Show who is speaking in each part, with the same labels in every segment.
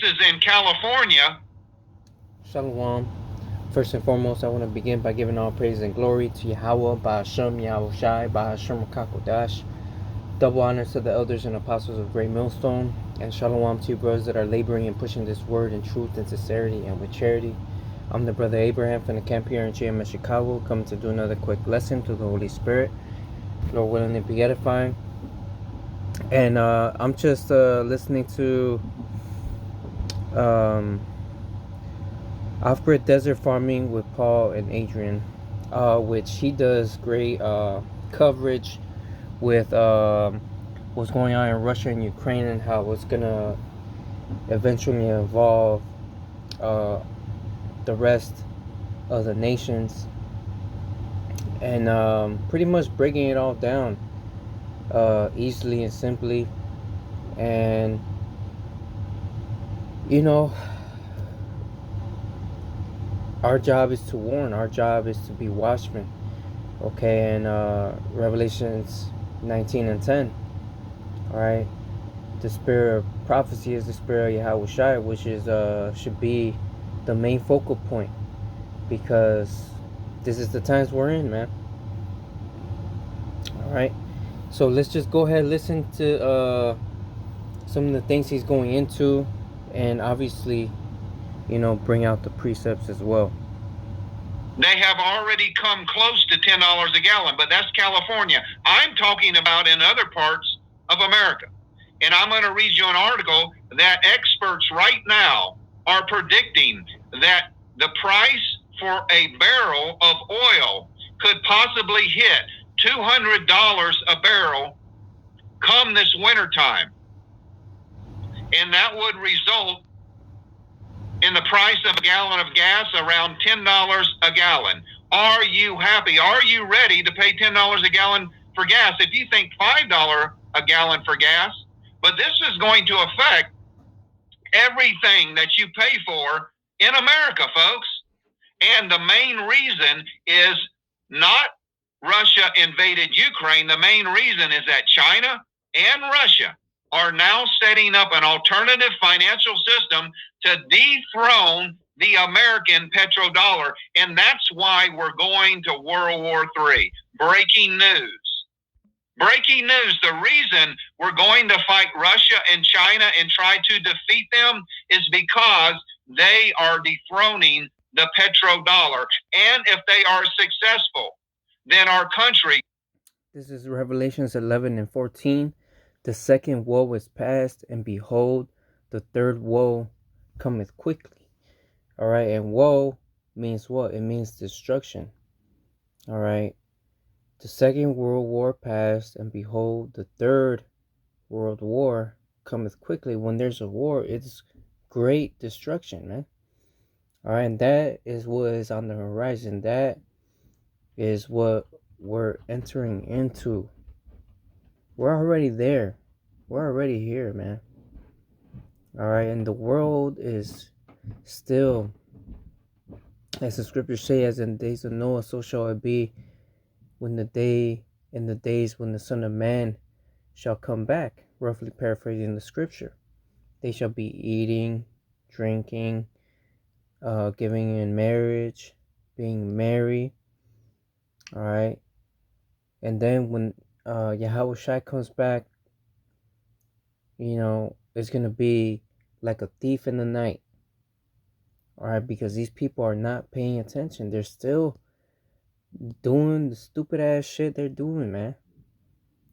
Speaker 1: is in California.
Speaker 2: Shalom. First and foremost, I want to begin by giving all praise and glory to Yahweh, Ba'ashem, Yahweh Shai, Ba'ashem Kakodash. Double honors to the elders and apostles of Great Millstone, and shalom to you brothers that are laboring and pushing this word in truth and sincerity and with charity. I'm the brother Abraham from the camp here in GMS Chicago, coming to do another quick lesson through the Holy Spirit. Lord willing, it be edifying. And I'm just listening to um, Off-grid desert farming with Paul and Adrian, which he does great coverage with what's going on in Russia and Ukraine and how it's gonna eventually involve uh, the rest of the nations, and pretty much breaking it all down easily and simply. And you know, our job is to warn. Our job is to be watchmen. Okay, and Revelations 19 and 10. All right, the spirit of prophecy is the spirit of Yahweh Shai, which is should be the main focal point, because this is the times we're in, man. All right, so let's just go ahead and listen to some of the things he's going into, and obviously, bring out the precepts as well.
Speaker 1: They have already come close to $10 a gallon, but that's California. I'm talking about in other parts of America. And I'm going to read you an article that experts right now are predicting that the price for a barrel of oil could possibly hit $200 a barrel come this wintertime. And that would result in the price of a gallon of gas around $10 a gallon. Are you happy? Are you ready to pay $10 a gallon for gas? If you think $5 a gallon for gas, but this is going to affect everything that you pay for in America, folks. And the main reason is not Russia invaded Ukraine. The main reason is that China and Russia are now setting up an alternative financial system to dethrone the American petrodollar. And that's why we're going to World War III. Breaking news. Breaking news. The reason we're going to fight Russia and China and try to defeat them is because they are dethroning the petrodollar. And if they are successful, then our country.
Speaker 2: This is Revelations 11 and 14. The second woe is past, and behold, the third woe cometh quickly. All right, and woe means what? It means destruction. All right, the second world war passed, and behold, the third world war cometh quickly. When there's a war, it's great destruction, man. All right, and that is what is on the horizon. That is what we're entering into. We're already there. We're already here, man. All right, and the world is still, as the scriptures say, as in the days of Noah, so shall it be when in the days when the Son of Man shall come back. Roughly paraphrasing the scripture, they shall be eating, drinking, giving in marriage, being merry. All right, and then when Yahweh Shai comes back, it's gonna be like a thief in the night. All right, because these people are not paying attention. They're still doing the stupid ass shit they're doing, man.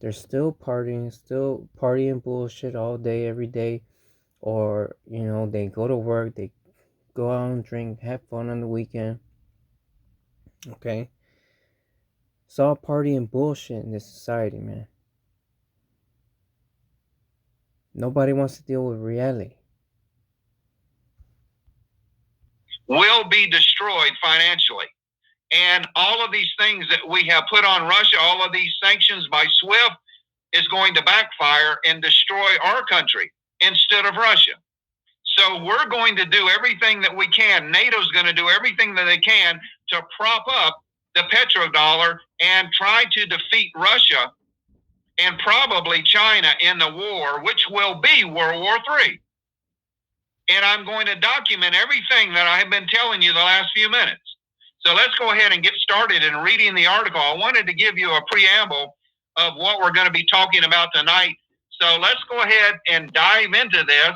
Speaker 2: They're still partying bullshit all day, every day. Or, they go to work, they go out and drink, have fun on the weekend. Okay? It's all partying bullshit in this society, man. Nobody wants to deal with reality.
Speaker 1: Will be destroyed financially. And all of these things that we have put on Russia, all of these sanctions by SWIFT, is going to backfire and destroy our country instead of Russia. So we're going to do everything that we can. NATO's going to do everything that they can to prop up the petrodollar and try to defeat Russia and probably China in the war, which will be World War III. and I'm going to document everything that I have been telling you the last few minutes. So let's go ahead and get started in reading the article. I wanted to give you a preamble of what we're going to be talking about tonight. So let's go ahead and dive into this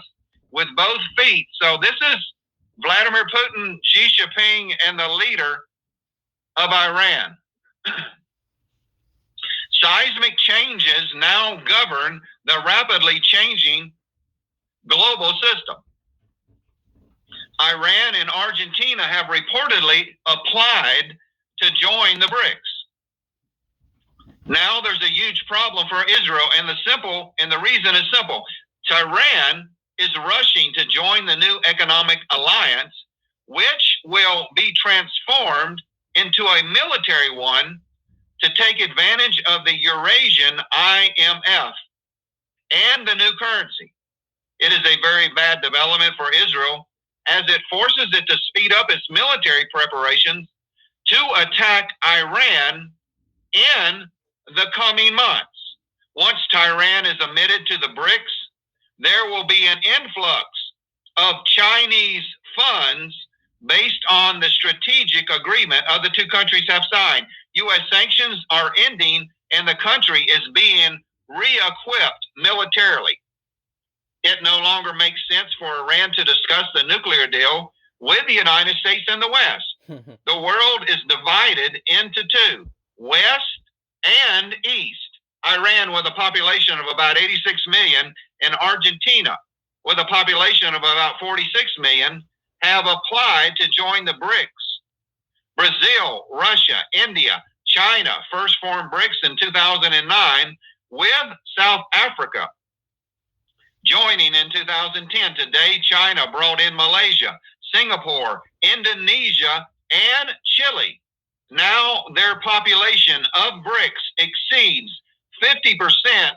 Speaker 1: with both feet. So this is Vladimir Putin, Xi Jinping, and the leader of Iran. Seismic changes now govern the rapidly changing global system. Iran and Argentina have reportedly applied to join the BRICS. Now there's a huge problem for Israel, and the reason is simple. Tehran is rushing to join the new economic alliance, which will be transformed into a military one to take advantage of the Eurasian IMF and the new currency. It is a very bad development for Israel, as it forces it to speed up its military preparations to attack Iran in the coming months. Once Tehran is admitted to the BRICS, there will be an influx of Chinese funds based on the strategic agreement of the two countries have signed. U.S. sanctions are ending, and the country is being re-equipped militarily. It no longer makes sense for Iran to discuss the nuclear deal with the United States and the West. The world is divided into two, West and East. Iran, with a population of about 86 million, and Argentina, with a population of about 46 million, have applied to join the BRICS. Brazil, Russia, India, China first formed BRICS in 2009, with South Africa joining in 2010. Today, China brought in Malaysia, Singapore, Indonesia, and Chile. Now their population of BRICS exceeds 50%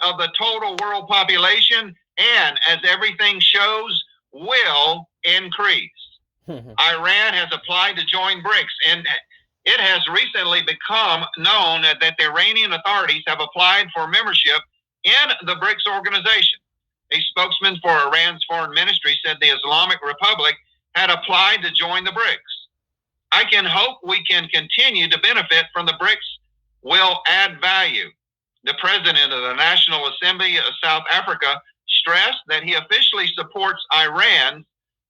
Speaker 1: of the total world population, and as everything shows, will increase. Iran has applied to join BRICS, and it has recently become known that the Iranian authorities have applied for membership in the BRICS organization. A spokesman for Iran's foreign ministry said the Islamic Republic had applied to join the BRICS. I can hope we can continue to benefit from the BRICS will add value. The president of the National Assembly of South Africa stressed that he officially supports Iran's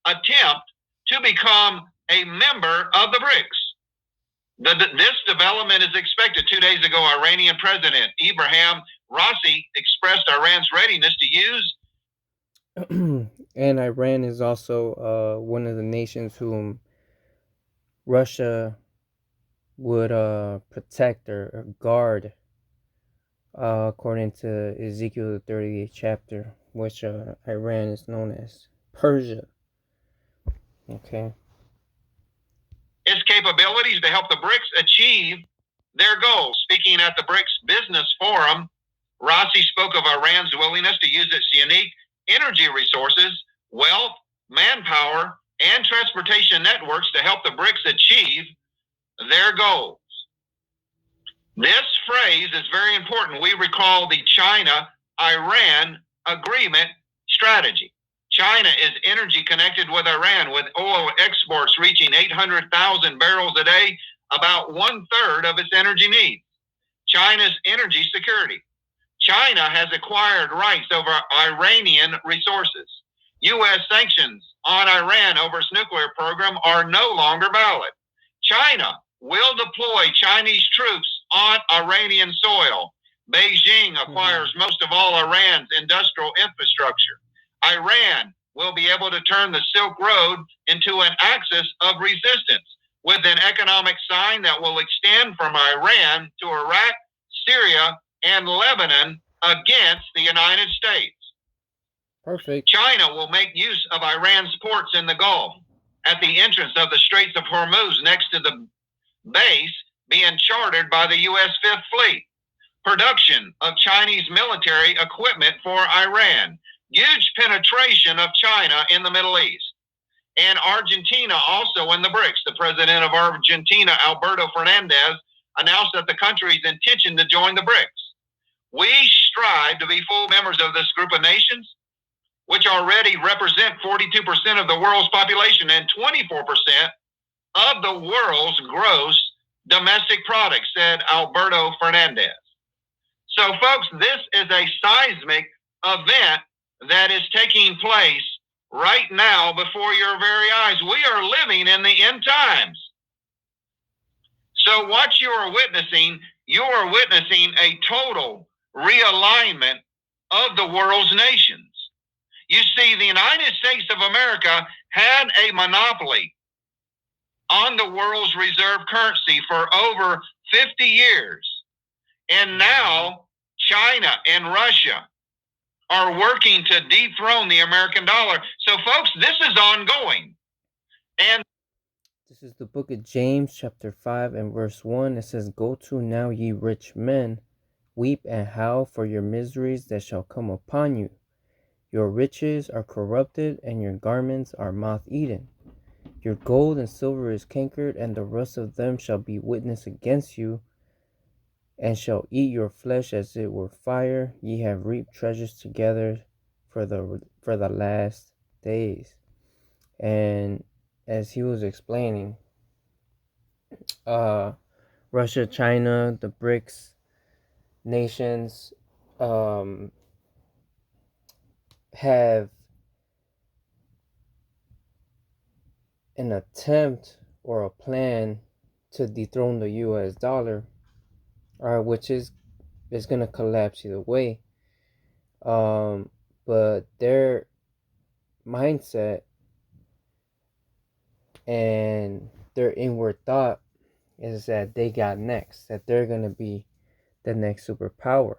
Speaker 1: attempt to become a member of the BRICS. This development is expected. 2 days ago, Iranian President Ibrahim Raisi expressed Iran's readiness to use.
Speaker 2: And Iran is also one of the nations whom Russia would protect or guard, according to Ezekiel, the 38th chapter, which Iran is known as Persia. Okay.
Speaker 1: Its capabilities to help the BRICS achieve their goals. Speaking at the BRICS Business Forum, Raisi spoke of Iran's willingness to use its unique energy resources, wealth, manpower, and transportation networks to help the BRICS achieve their goals. This phrase is very important. We recall the China-Iran agreement strategy. China is energy connected with Iran, with oil exports reaching 800,000 barrels a day, about 1/3 of its energy needs. China's energy security. China has acquired rights over Iranian resources. U.S. sanctions on Iran over its nuclear program are no longer valid. China will deploy Chinese troops on Iranian soil. Beijing acquires most of all Iran's industrial infrastructure. Iran will be able to turn the Silk Road into an axis of resistance, with an economic sign that will extend from Iran to Iraq, Syria, and Lebanon against the United States.
Speaker 2: Perfect.
Speaker 1: China will make use of Iran's ports in the Gulf, at the entrance of the Straits of Hormuz, next to the base being chartered by the U.S. Fifth Fleet. Production of Chinese military equipment for Iran. Huge penetration of China in the Middle East. And Argentina also in the BRICS. The president of Argentina, Alberto Fernandez, announced that the country's intention to join the BRICS. We strive to be full members of this group of nations, which already represent 42% of the world's population and 24% of the world's gross domestic product, said Alberto Fernandez. So, folks, this is a seismic event that is taking place right now before your very eyes. We are living in the end times. So, what you are witnessing a total realignment of the world's nations. You see, the United States of America had a monopoly on the world's reserve currency for over 50 years. And now China and Russia are working to dethrone the American dollar. So, folks, this is ongoing. And
Speaker 2: this is the book of James, chapter 5 and verse 1. It says, "Go to now, ye rich men, weep and howl for your miseries that shall come upon you. Your riches are corrupted, and your garments are moth-eaten. Your gold and silver is cankered, and the rust of them shall be witness against you, and shall eat your flesh as it were fire. Ye have reaped treasures together for the last days." And as he was explaining, Russia, China, the BRICS nations have an attempt or a plan to dethrone the US dollar, which is going to collapse either way. But their mindset and their inward thought is that they got next, that they're going to be the next superpower,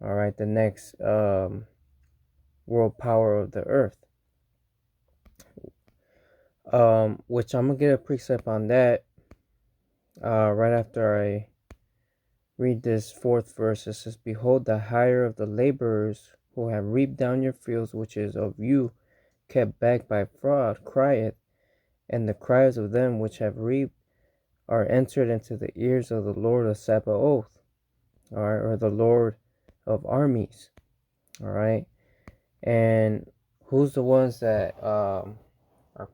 Speaker 2: all right, the next world power of the earth. Which I'm going to get a precept on that right after I read this fourth verse. It says, "Behold, the hire of the laborers who have reaped down your fields, which is of you, kept back by fraud, crieth, and the cries of them which have reaped are entered into the ears of the Lord of Sabaoth," all right, or the Lord of armies, all right. And who's the ones that are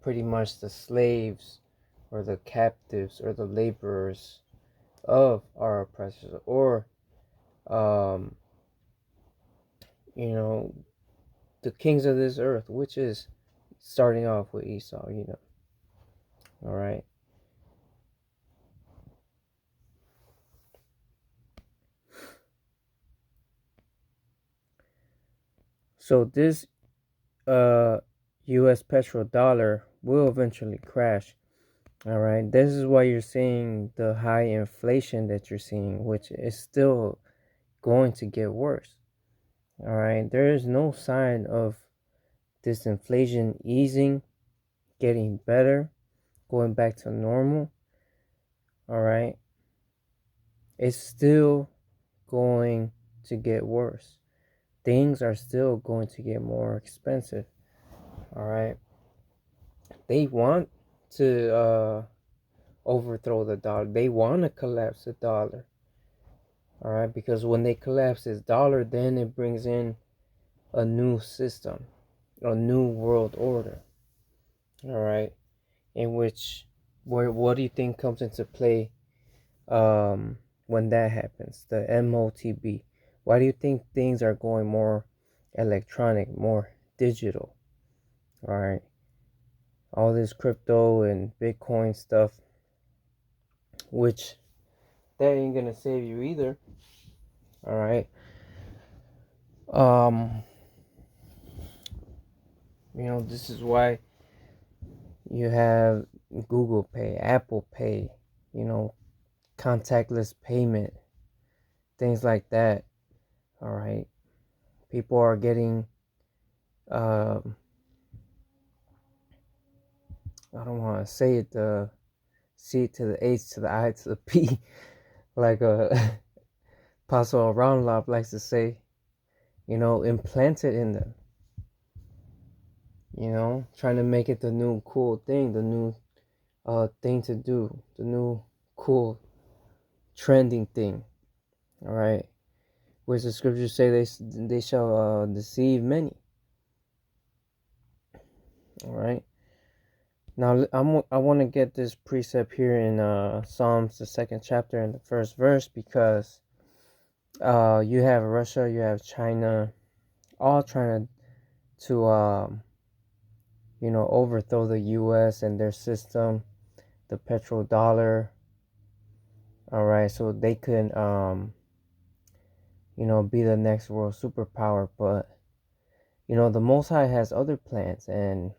Speaker 2: pretty much the slaves or the captives or the laborers of our oppressors, or the kings of this earth, which is starting off with Esau, all right. So this US petrodollar will eventually crash. All right. This is why you're seeing the high inflation that you're seeing, which is still going to get worse. All right. There is no sign of this inflation easing, getting better, going back to normal. All right. It's still going to get worse. Things are still going to get more expensive. All right. They want to overthrow the dollar. They want to collapse the dollar. All right, because when they collapse this dollar, then it brings in a new system, a new world order. All right, in which, what do you think comes into play when that happens? The MOTB. Why do you think things are going more electronic, more digital? All right, all this crypto and Bitcoin stuff, which that ain't gonna save you either. All right. This is why you have Google Pay, Apple Pay, contactless payment, things like that. All right. People are getting, I don't want to say it, the C to the H to the I to the P, like Apostle Ronlop likes to say, implanted in them. Trying to make it the new cool thing, the new thing to do, the new cool trending thing. All right, which the scriptures say they shall deceive many. All right. Now I want to get this precept here in Psalms, the second chapter and the first verse, because you have Russia, you have China, all trying to overthrow the U.S. and their system, the petrodollar. All right, so they could be the next world superpower. But the Most High has other plans, and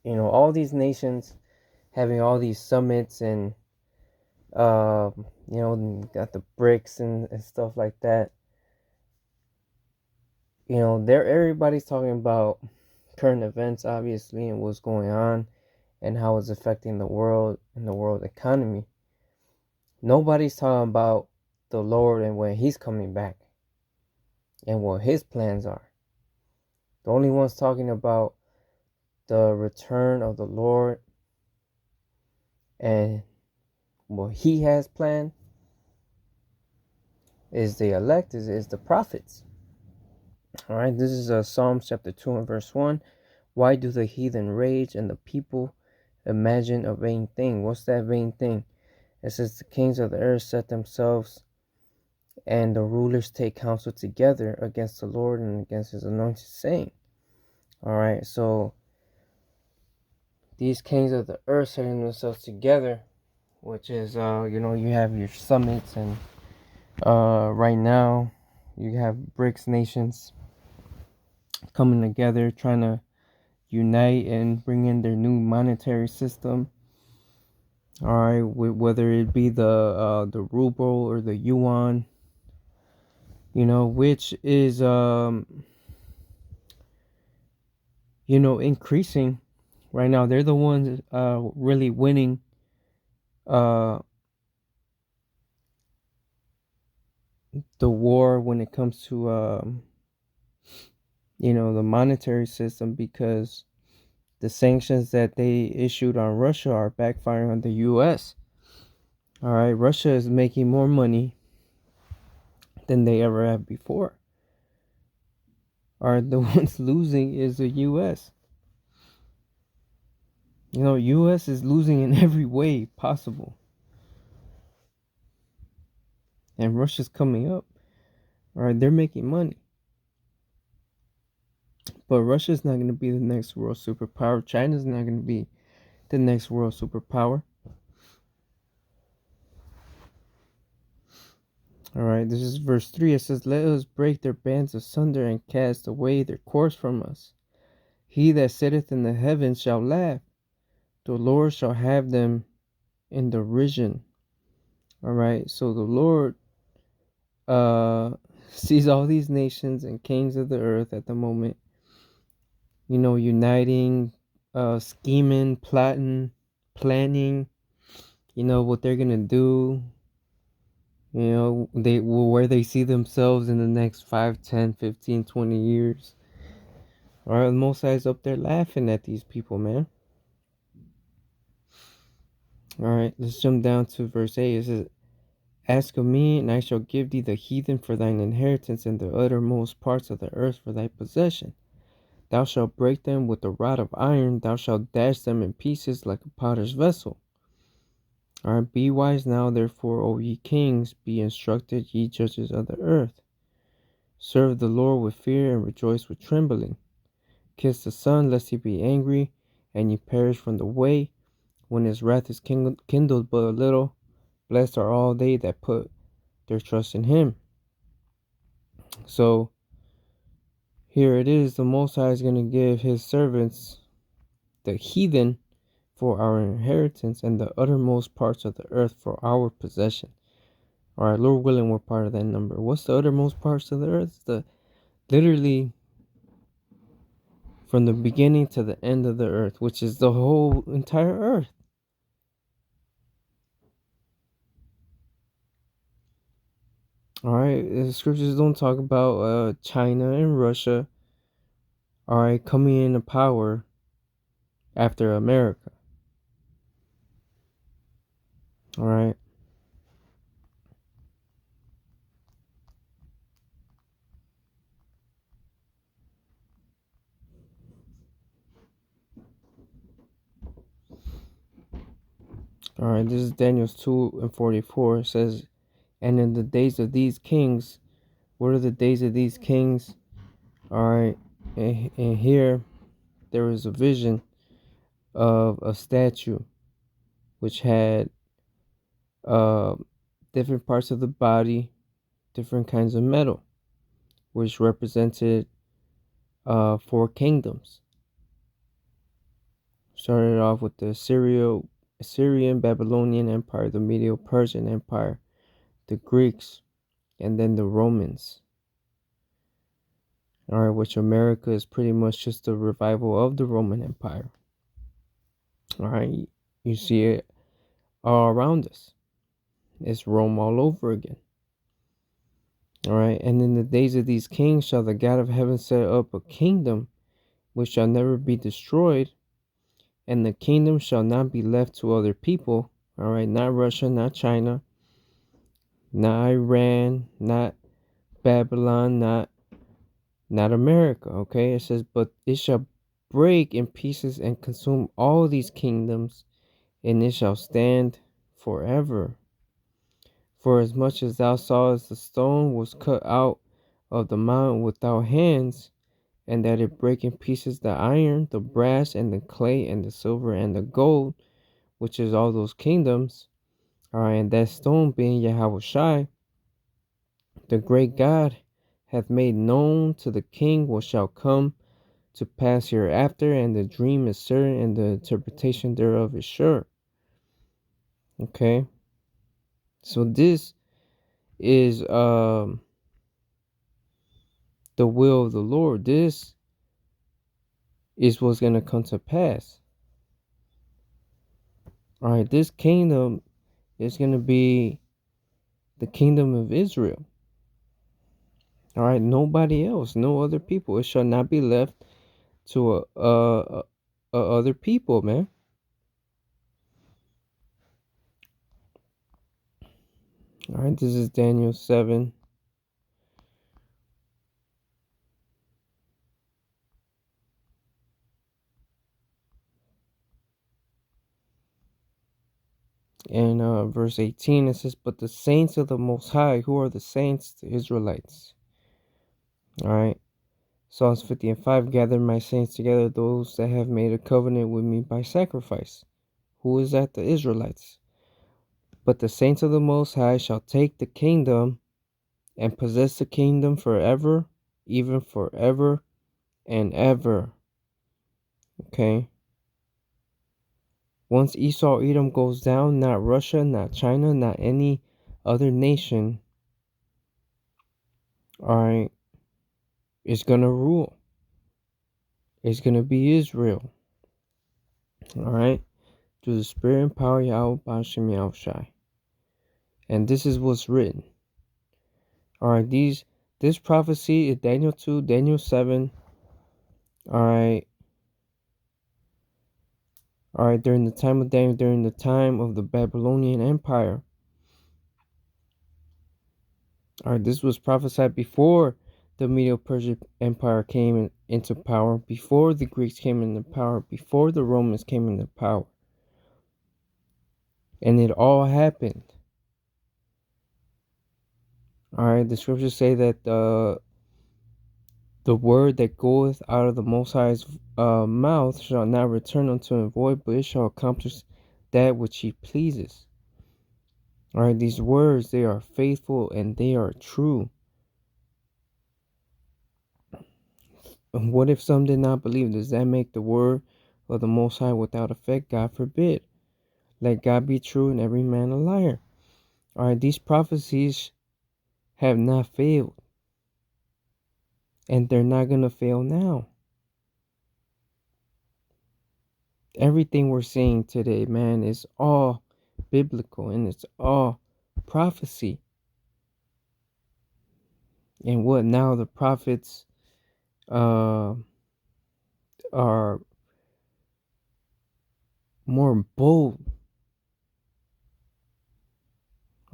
Speaker 2: all these nations having all these summits and got the BRICS and stuff like that. There everybody's talking about current events, obviously, and what's going on and how it's affecting the world and the world economy. Nobody's talking about the Lord and when He's coming back and what His plans are. The only ones talking about the return of the Lord and what He has planned is the elect, is the prophets. All right, this is Psalms chapter 2 and verse 1. Why do the heathen rage and the people imagine a vain thing? What's that vain thing? It says the kings of the earth set themselves and the rulers take counsel together against the Lord and against His anointed, saying. All right, so these kings of the earth setting themselves together, which is, you have your summits, and right now you have BRICS nations coming together trying to unite and bring in their new monetary system. All right, whether it be the ruble or the yuan, which is increasing right now. They're the ones really winning uh the war when it comes to the monetary system, because the sanctions that they issued on Russia are backfiring on the US. All right, Russia is making more money than they ever have before. All right, the ones losing is the US. US is losing in every way possible. And Russia's coming up. All right, they're making money. But Russia's not going to be the next world superpower. China's not going to be the next world superpower. All right, this is verse 3. It says, "Let us break their bands asunder and cast away their cords from us. He that sitteth in the heavens shall laugh. The Lord shall have them in derision." All right, so the Lord uh, sees all these nations and kings of the earth at the moment, uniting, scheming, plotting, planning, what they're going to do. They where they see themselves in the next 5, 10, 15, 20 years. All right, the Most High's up there laughing at these people, man. All right, let's jump down to verse 8. It says, "Ask of me, and I shall give thee the heathen for thine inheritance, and the uttermost parts of the earth for thy possession. Thou shalt break them with a rod of iron, thou shalt dash them in pieces like a potter's vessel. All right, be wise now, therefore, O ye kings, be instructed, ye judges of the earth. Serve the Lord with fear and rejoice with trembling. Kiss the Son, lest he be angry, and ye perish from the way, when his wrath is kindled but a little. Blessed are all they that put their trust in him." So here it is, the Most High is going to give his servants, the heathen, for our inheritance, and the uttermost parts of the earth for our possession. All right, Lord willing, we're part of that number. What's the uttermost parts of the earth? Literally from the beginning to the end of the earth, which is the whole entire earth. All right, the scriptures don't talk about China and Russia, all right, coming into power after America. All right. All right, this is Daniel 2:44. It says, and in the days of these kings, what are the days of these kings? All right, and here there is a vision of a statue which had uh, different parts of the body, different kinds of metal, which represented four kingdoms. Started off with the Assyrian Babylonian Empire, the Medo-Persian Empire, the Greeks, and then the Romans. All right, which America is pretty much just a revival of the Roman Empire. All right, you see it all around us. It's Rome all over again. All right, and in the days of these kings shall the God of heaven set up a kingdom which shall never be destroyed, and the kingdom shall not be left to other people. All right, not Russia, not China, not Iran, not Babylon, not America. Okay, it says, but it shall break in pieces and consume all these kingdoms, and it shall stand forever. For as much as thou sawest the stone was cut out of the mountain without hands, and that it break in pieces the iron, the brass, and the clay, and the silver, and the gold, which is all those kingdoms. All right, and that stone being Yahweh, the great God, hath made known to the king what shall come to pass hereafter, and the dream is certain, and the interpretation thereof is sure. Okay, so this is the will of the Lord. This is what's going to come to pass. All right, this kingdom is going to be the kingdom of Israel. All right, nobody else, no other people. It shall not be left to other people, man. All right, this is Daniel 7. And verse 18, it says, but the saints of the Most High, who are the saints? The Israelites. All right. Psalms 50:5, gather my saints together, those that have made a covenant with me by sacrifice. Who is that? The Israelites. But the saints of the Most High shall take the kingdom and possess the kingdom forever, even forever and ever. Okay. Once Esau Edom goes down, not Russia, not China, not any other nation, all right, is going to rule. It's going to be Israel. All right. Through the spirit and power of Yahweh Bashem Yahushai. And this is what's written. All right. This prophecy is Daniel 2, Daniel 7. All right. All right. During the time of Daniel, during the time of the Babylonian Empire. All right. This was prophesied before the Medo-Persian Empire came into power, before the Greeks came into power, before the Romans came into power. And it all happened. All right, the scriptures say that the word that goeth out of the Most High's mouth shall not return unto him void, but it shall accomplish that which he pleases. All right, these words, they are faithful and they are true. And what if some did not believe? Does that make the word of the Most High without effect? God forbid. Let God be true and every man a liar. All right, these prophecies have not failed. And they're not going to fail now. Everything we're seeing today, man, is all biblical and it's all prophecy. And what now the prophets are more bold,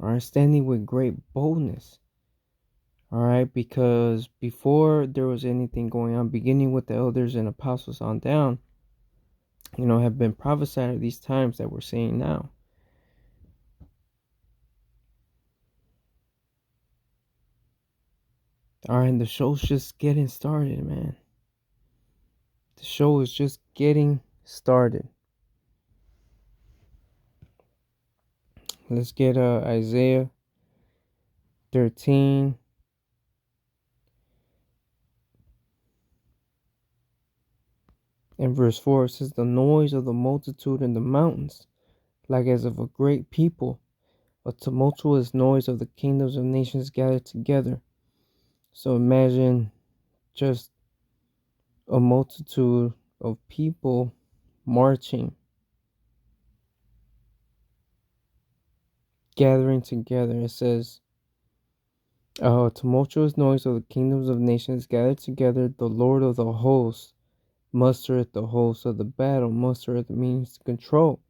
Speaker 2: are standing with great boldness. All right, because before there was anything going on, beginning with the elders and apostles on down, have been prophesied at these times that we're seeing now. Alright, and the show's just getting started, man. The show is just getting started. Let's get Isaiah 13. In verse 4, it says, "The noise of the multitude in the mountains, like as of a great people, a tumultuous noise of the kingdoms of nations gathered together." So imagine just a multitude of people marching, gathering together. It says, a tumultuous noise of the kingdoms of nations gathered together. The Lord of the hosts mustereth the hosts of the battle. Mustereth means control.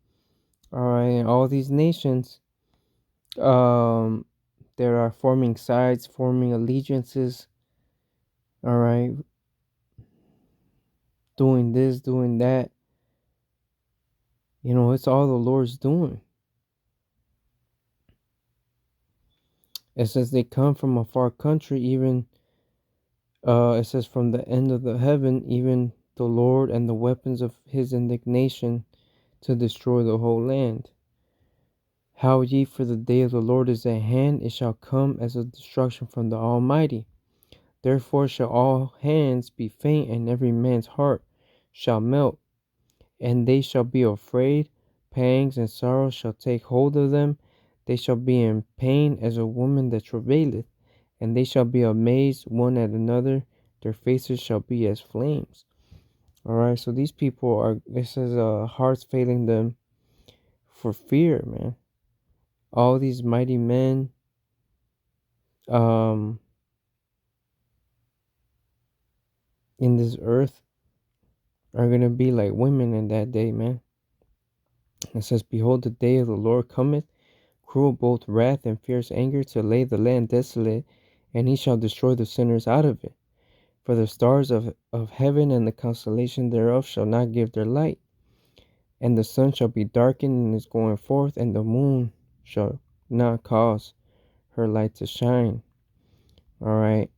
Speaker 2: All right, and all these nations, there are forming sides, forming allegiances. All right, doing this, doing that. You know, it's all the Lord's doing. It says they come from a far country, even it says from the end of the heaven, even the Lord and the weapons of his indignation to destroy the whole land. How ye, for the day of the Lord is at hand, it shall come as a destruction from the Almighty. Therefore shall all hands be faint, and every man's heart shall melt, and they shall be afraid. Pangs and sorrows shall take hold of them. They shall be in pain as a woman that travaileth, and they shall be amazed one at another. Their faces shall be as flames. All right, so these people are, it says, hearts failing them for fear, man. All these mighty men, um, in this earth are gonna be like women in that day, man. It says, "Behold, the day of the Lord cometh, cruel both wrath and fierce anger, to lay the land desolate, and he shall destroy the sinners out of it. For the stars of heaven and the constellation thereof shall not give their light, and the sun shall be darkened in his going forth, and the moon shall not cause her light to shine." All right.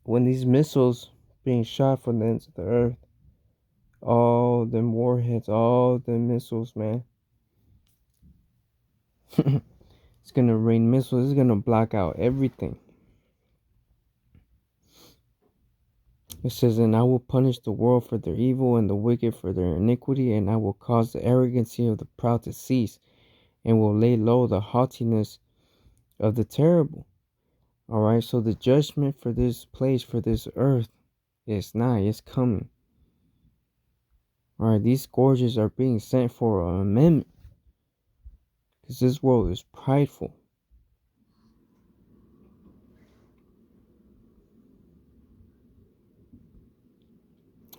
Speaker 2: When these missiles being shot from the ends of the earth, all them warheads, all the missiles, man, it's gonna rain missiles. It's gonna block out everything. It says, "And I will punish the world for their evil and the wicked for their iniquity, and I will cause the arrogancy of the proud to cease, and will lay low the haughtiness of the terrible." All right, so the judgment for this place, for this earth, is nigh. It's coming. All right, these scourges are being sent for an amendment, because this world is prideful.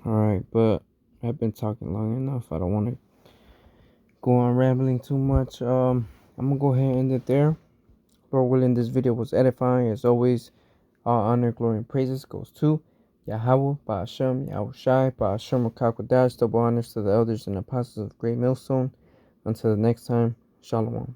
Speaker 2: All right, but I've been talking long enough. I don't want to go on rambling too much. I'm gonna go ahead and end it there. Lord willing, this video was edifying. As always, all honor, glory, and praises goes to Yahweh, Ba'ashem, Yahushai, Ba'ashem, Kakodash. Double honors to the elders and apostles of Great Millstone. Until the next time, Shalom.